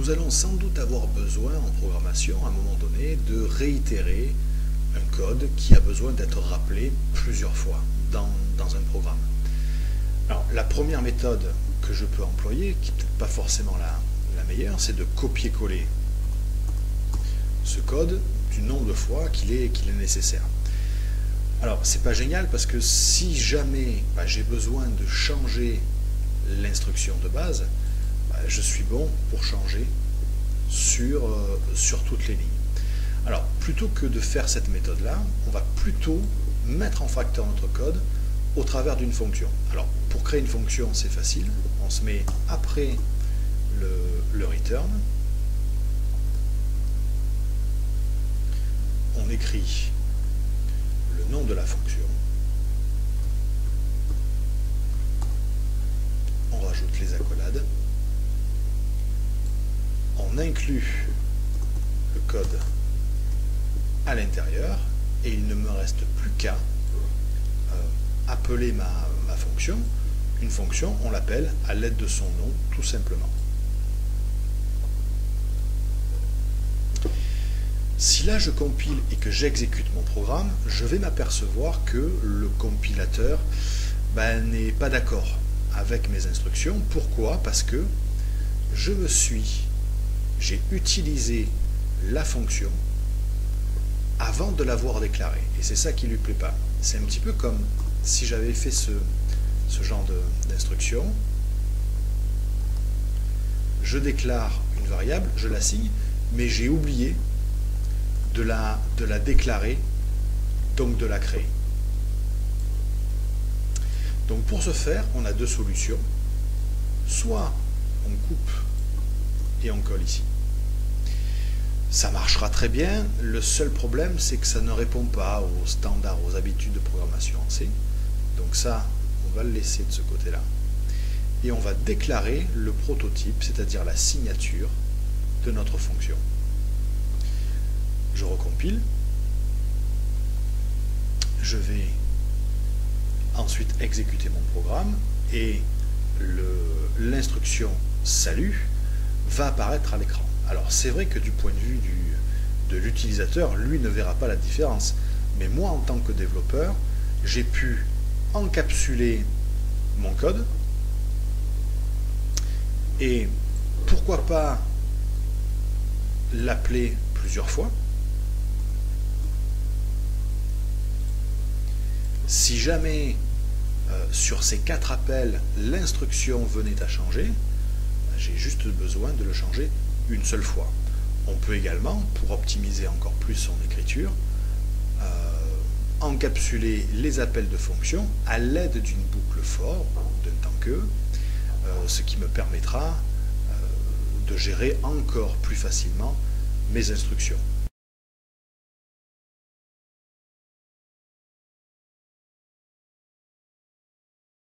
Nous allons sans doute avoir besoin en programmation, à un moment donné, de réitérer un code qui a besoin d'être rappelé plusieurs fois dans un programme. Alors, la première méthode que je peux employer, qui n'est peut-être pas forcément la meilleure, c'est de copier-coller ce code du nombre de fois qu'il est nécessaire. Alors, c'est pas génial parce que si jamais j'ai besoin de changer l'instruction de base, je suis bon pour changer sur toutes les lignes. Alors, plutôt que de faire cette méthode-là, on va plutôt mettre en facteur notre code au travers d'une fonction. Alors, pour créer une fonction, c'est facile. On se met après le return. On écrit le nom de la fonction. On rajoute les accolades. On inclut le code à l'intérieur et il ne me reste plus qu'à appeler ma fonction. Une fonction, on l'appelle à l'aide de son nom, tout simplement. Si là je compile et que j'exécute mon programme, je vais m'apercevoir que le compilateur n'est pas d'accord avec mes instructions. Pourquoi? Parce que j'ai utilisé la fonction avant de l'avoir déclarée. Et c'est ça qui ne lui plaît pas. C'est un petit peu comme si j'avais fait ce genre d'instruction. Je déclare une variable, je l'assigne, mais j'ai oublié de la déclarer, donc de la créer. Donc pour ce faire, on a deux solutions. Soit on coupe et on colle ici. Ça marchera très bien. Le seul problème, c'est que ça ne répond pas aux standards, aux habitudes de programmation en C. Donc ça, on va le laisser de ce côté-là. Et on va déclarer le prototype, c'est-à-dire la signature de notre fonction. Je recompile. Je vais ensuite exécuter mon programme et l'instruction salut va apparaître à l'écran. Alors c'est vrai que du point de vue de l'utilisateur, lui ne verra pas la différence. Mais moi en tant que développeur, j'ai pu encapsuler mon code et pourquoi pas l'appeler plusieurs fois. Si jamais sur ces 4 appels l'instruction venait à changer, j'ai juste besoin de le changer une seule fois. On peut également, pour optimiser encore plus son écriture, encapsuler les appels de fonction à l'aide d'une boucle for, d'un tant que, ce qui me permettra de gérer encore plus facilement mes instructions.